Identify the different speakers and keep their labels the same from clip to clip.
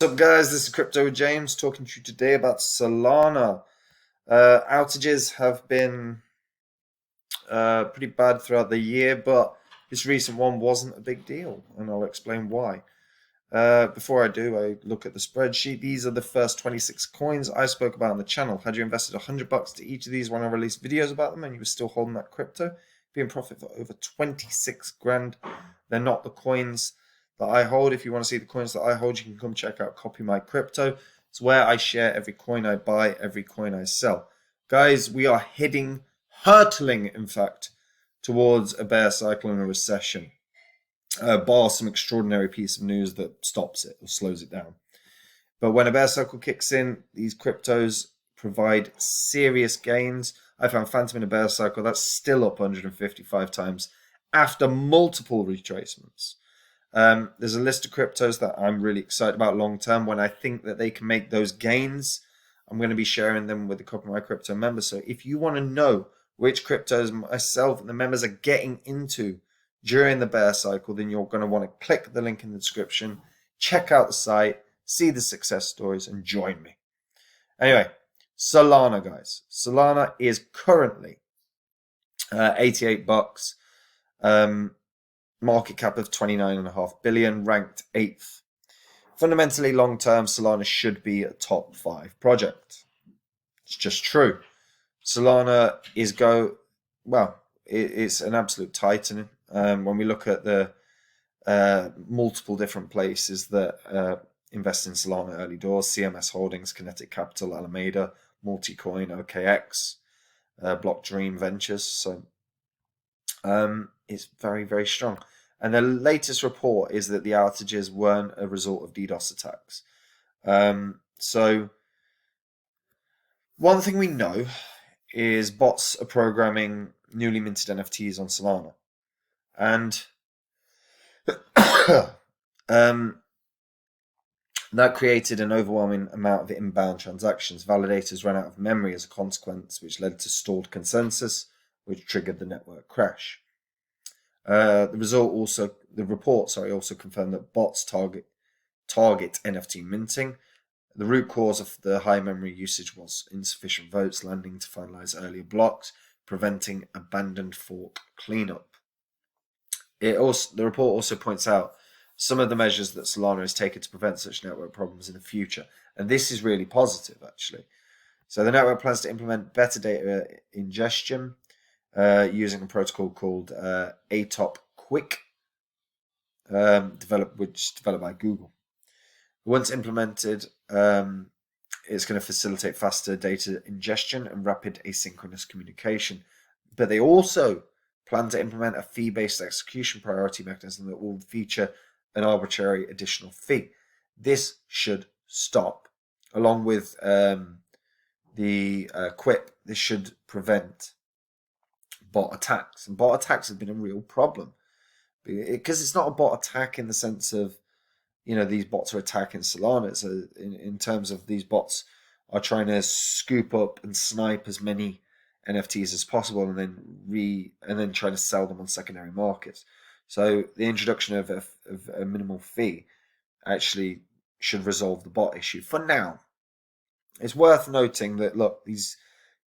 Speaker 1: What's up, guys? This is Crypto with James talking to you today about Solana. Outages have been pretty bad throughout the year, but this recent one wasn't a big deal, and I'll explain why. Before I do, I look at the spreadsheet. These are the first 26 coins I spoke about on the channel. Had you invested $100 to each of these when I released videos about them and you were still holding that crypto, be in profit for over 26 grand. They're not the coins that I hold. If you want to see the coins that I hold, you can come check out Copy My Crypto. It's where I share every coin I buy, every coin I sell. Guys, we are hurtling, in fact, towards a bear cycle and a recession. Bar some extraordinary piece of news that stops it or slows it down. But when a bear cycle kicks in, these cryptos provide serious gains. I found Phantom in a bear cycle. That's still up 155 times after multiple retracements. There's a list of cryptos that I'm really excited about long term. When I think that they can make those gains, I'm going to be sharing them with the Copy My Crypto members. So if you want to know which cryptos myself and the members are getting into during the bear cycle, then you're going to want to click the link in the description, check out the site, see the success stories, and join me. Anyway, Solana, guys. Solana is currently $88. Market cap of 29.5 billion, ranked 8th. Fundamentally, long term, Solana should be a top 5 project. It's just true. Solana is it's an absolute titan. When we look at the multiple different places that invest in Solana early doors, CMS Holdings, Kinetic Capital, Alameda, Multicoin, OKX, Block Dream Ventures. So it's very, very strong. And the latest report is that the outages weren't a result of DDoS attacks. So one thing we know is bots are programming newly minted NFTs on Solana. And that created an overwhelming amount of inbound transactions. Validators ran out of memory as a consequence, which led to stalled consensus, which triggered the network crash. The report also confirmed that bots target NFT minting. The root cause of the high memory usage was insufficient votes landing to finalize earlier blocks, preventing abandoned fork cleanup. The report also points out some of the measures that Solana has taken to prevent such network problems in the future, and this is really positive, actually. So the network plans to implement better data ingestion using a protocol called ATOP Quick, developed by Google. Once implemented, it's going to facilitate faster data ingestion and rapid asynchronous communication. But they also plan to implement a fee-based execution priority mechanism that will feature an arbitrary additional fee. This should stop. Along with the QUIP, this should prevent bot attacks. And bot attacks have been a real problem. Because it's not a bot attack in the sense of, these bots are attacking Solana. It's in terms of these bots are trying to scoop up and snipe as many NFTs as possible, and then trying to sell them on secondary markets. So the introduction of a minimal fee actually should resolve the bot issue for now. It's worth noting that, look, these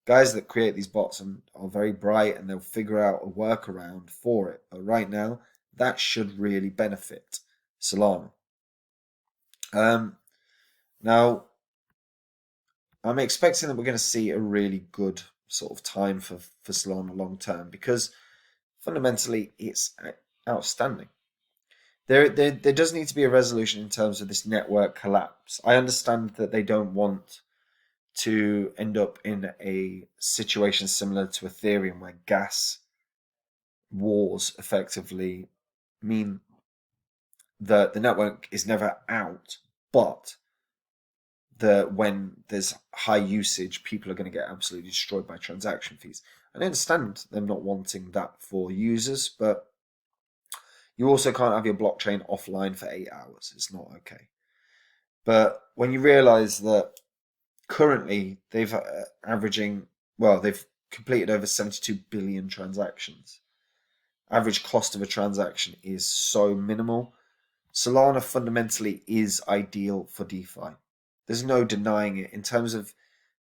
Speaker 1: guys that create these bots are very bright, and they'll figure out a workaround for it. But right now, that should really benefit Solana. Now, I'm expecting that we're going to see a really good sort of time for Solana long term, because fundamentally it's outstanding. There does need to be a resolution in terms of this network collapse. I understand that they don't want to end up in a situation similar to Ethereum, where gas wars effectively mean that the network is never out, but when there's high usage, people are going to get absolutely destroyed by transaction fees. And I understand them not wanting that for users, but you also can't have your blockchain offline for 8 hours. It's not okay. But when you realize that currently they've completed over 72 billion transactions. Average cost of a transaction is so minimal. Solana fundamentally is ideal for DeFi. There's no denying it. In terms of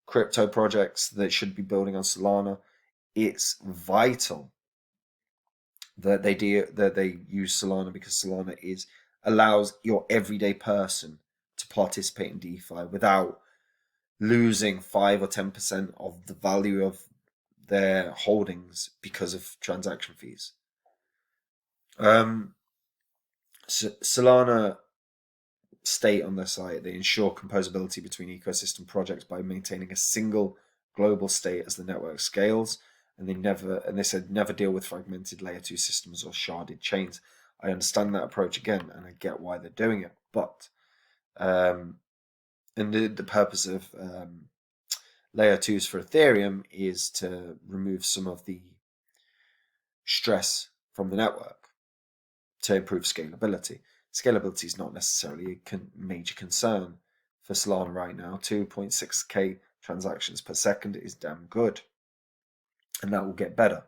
Speaker 1: crypto projects that should be building on Solana, it's vital that they use Solana, because Solana allows your everyday person to participate in DeFi without losing 5 or 10% of the value of their holdings because of transaction fees. Solana state on their site they ensure composability between ecosystem projects by maintaining a single global state as the network scales, and they said never deal with fragmented layer 2 systems or sharded chains. I understand that approach again, and I get why they're doing it, but and the purpose of layer 2s for Ethereum is to remove some of the stress from the network to improve scalability. Scalability is not necessarily a major concern for Solana right now. 2.6k transactions per second is damn good, and that will get better.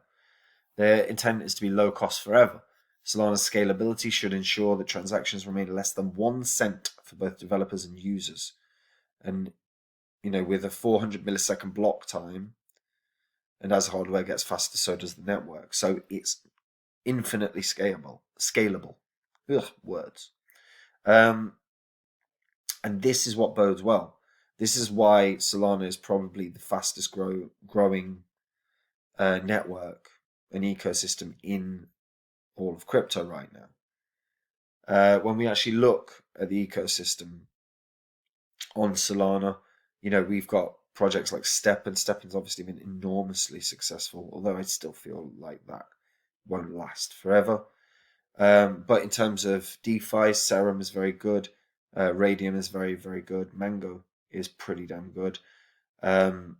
Speaker 1: Their intent is to be low cost forever. Solana's scalability should ensure that transactions remain less than 1 cent for both developers and users. And with a 400 millisecond block time, and as hardware gets faster, so does the network. So it's infinitely scalable. Ugh, words. And this is what bodes well. This is why Solana is probably the fastest growing network and ecosystem in all of crypto right now. When we actually look at the ecosystem on Solana, we've got projects like Steppen. Steppen's obviously been enormously successful, although I still feel like that won't last forever. But in terms of DeFi, Serum is very good. Radium is very, very good. Mango is pretty damn good. In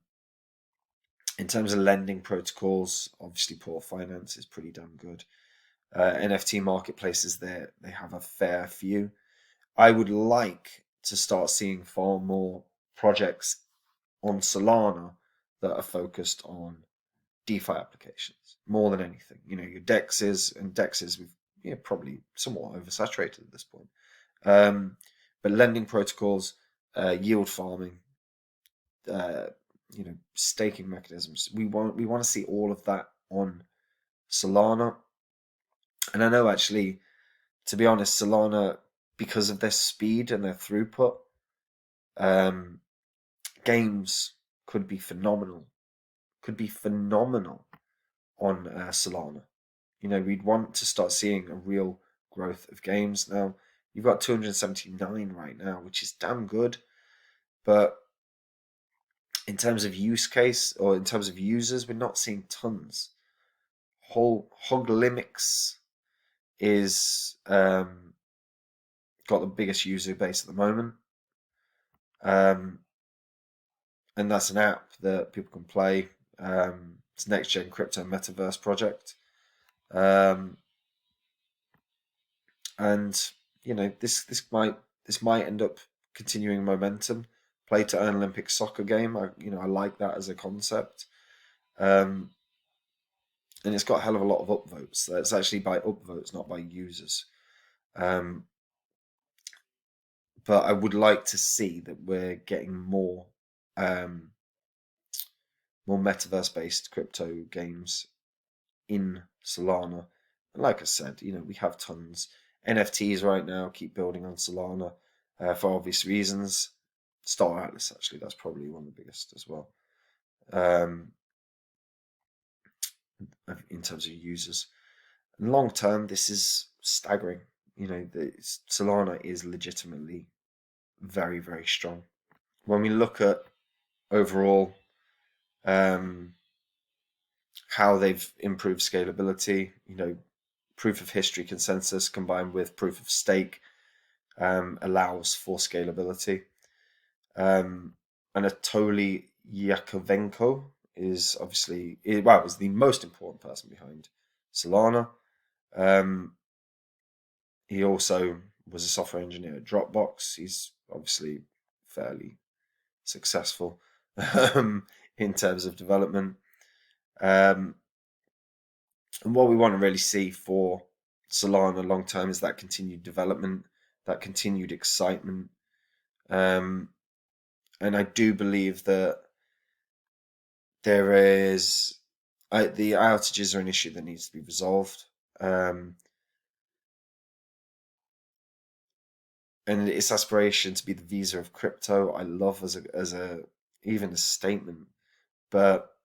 Speaker 1: terms of lending protocols, obviously Port Finance is pretty damn good. NFT marketplaces, they have a fair few. I would like to start seeing far more projects on Solana that are focused on DeFi applications more than anything. Your DEXs we've probably somewhat oversaturated at this point. But lending protocols, yield farming, staking mechanisms. We want to see all of that on Solana. And I know, actually, to be honest, Solana, because of their speed and their throughput, games could be phenomenal. On Solana. We'd want to start seeing a real growth of games. Now, you've got 279 right now, which is damn good. But in terms of use case, or in terms of users, we're not seeing tons. Hog Limix is got the biggest user base at the moment. And that's an app that people can play. It's next gen crypto metaverse project. And this might end up continuing momentum. Play to earn Olympic soccer game. I like that as a concept. And it's got a hell of a lot of upvotes. That's actually by upvotes, not by users. But I would like to see that we're getting more metaverse-based crypto games in Solana. And like I said, we have tons. NFTs right now keep building on Solana for obvious reasons. Star Atlas, actually, that's probably one of the biggest as well. In terms of users. And long term, this is staggering. Solana is legitimately very, very strong. When we look at overall how they've improved scalability, proof of history consensus combined with proof of stake allows for scalability. Anatoly Yakovenko is obviously is the most important person behind Solana. He also was a software engineer at Dropbox. He's obviously fairly successful in terms of development. And what we want to really see for Solana long term is that continued development. that continued excitement. And I do believe that there is the outages are an issue that needs to be resolved. And its aspiration to be the Visa of crypto, I love as a even a statement, but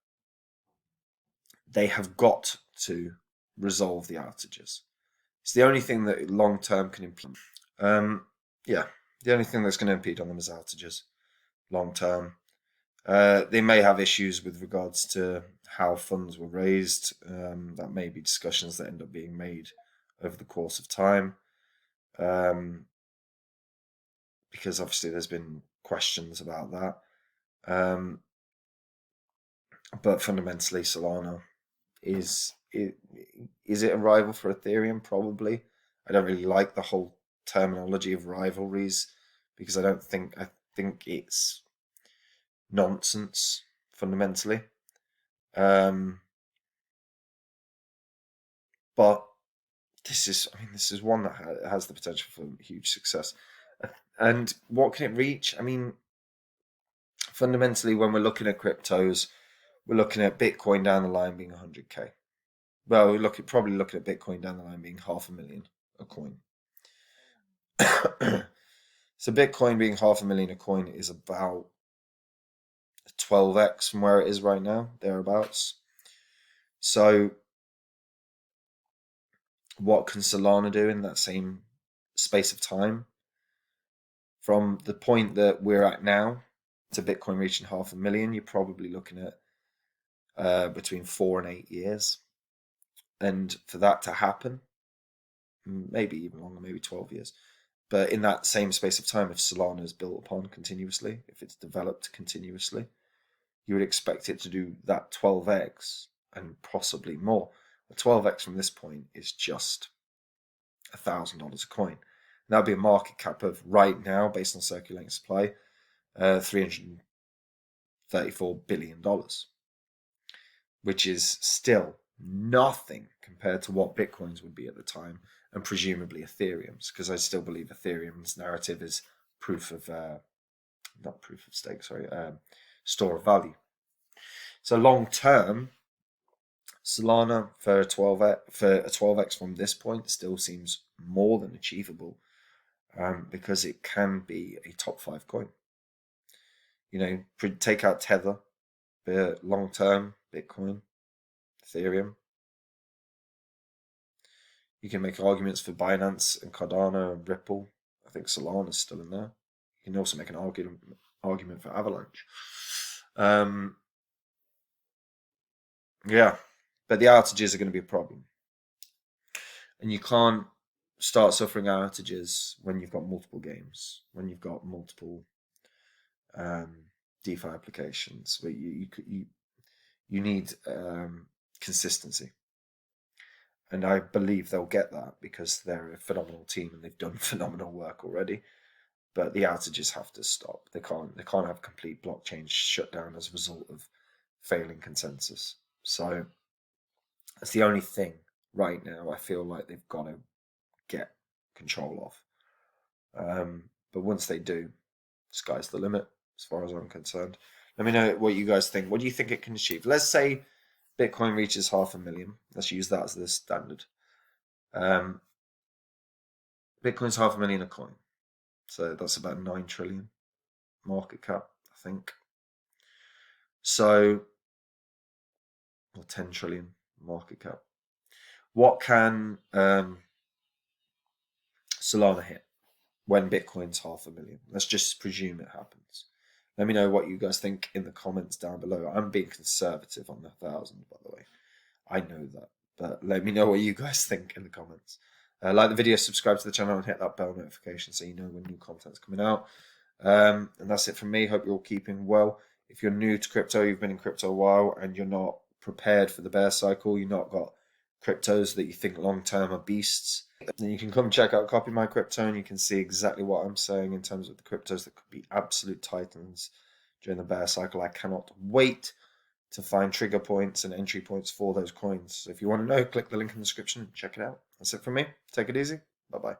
Speaker 1: they have got to resolve the outages. It's the only thing that long term can impede. Yeah, the only thing that's going to impede on them is outages long term. They may have issues with regards to how funds were raised. That may be discussions that end up being made over the course of time. Because obviously there's been questions about that. But fundamentally, Solana is it a rival for Ethereum? Probably. I don't really like the whole terminology of rivalries because I think it's nonsense fundamentally. But this is one that has the potential for huge success. And what can it reach? I mean, fundamentally, when we're looking at cryptos, we're looking at Bitcoin down the line being 100K. Well, we're probably looking at Bitcoin down the line being 500,000 a coin. So Bitcoin being 500,000 a coin is about 12x from where it is right now, thereabouts. So what can Solana do in that same space of time? From the point that we're at now to Bitcoin reaching 500,000, you're probably looking at between 4 and 8 years. And for that to happen, maybe even longer, maybe 12 years. But in that same space of time, if Solana is built upon continuously, if it's developed continuously, you would expect it to do that 12x and possibly more. The 12x from this point is just $1,000 a coin. That would be a market cap of right now, based on circulating supply, $334 billion, which is still nothing compared to what Bitcoin's would be at the time, and presumably Ethereum's, because I still believe Ethereum's narrative is store of value. So long term, Solana for a 12x from this point still seems more than achievable, because it can be a top 5 coin. Take out Tether, but long term, Bitcoin, Ethereum. You can make arguments for Binance and Cardano and Ripple. I think Solana is still in there. You can also make an argument for Avalanche. Yeah, but the outages are going to be a problem. And you can't start suffering outages when you've got multiple games, when you've got multiple DeFi applications, where you need consistency. And I believe they'll get that because they're a phenomenal team and they've done phenomenal work already. But the outages have to stop. They can't have complete blockchain shut down as a result of failing consensus. So that's the only thing right now I feel like they've got to get control of. But once they do, sky's the limit as far as I'm concerned. Let me know what you guys think. What do you think it can achieve? Let's say Bitcoin reaches 500,000. Let's use that as the standard. Bitcoin's 500,000 a coin. So that's about 9 trillion market cap, I think. So, or 10 trillion market cap. What can Solana hit when Bitcoin's 500,000? Let's just presume it happens. Let me know what you guys think in the comments down below. I'm being conservative on the 1,000, by the way. I know that, but let me know what you guys think in the comments. Like the video, subscribe to the channel, and hit that bell notification so you know when new content's coming out. And that's it from me. Hope you're all keeping well. If you're new to crypto, you've been in crypto a while, and you're not prepared for the bear cycle, you've not got cryptos that you think long-term are beasts, then you can come check out Copy My Crypto, and you can see exactly what I'm saying in terms of the cryptos that could be absolute titans during the bear cycle. I cannot wait to find trigger points and entry points for those coins. So if you want to know, click the link in the description and check it out. That's it from me. Take it easy. Bye-bye.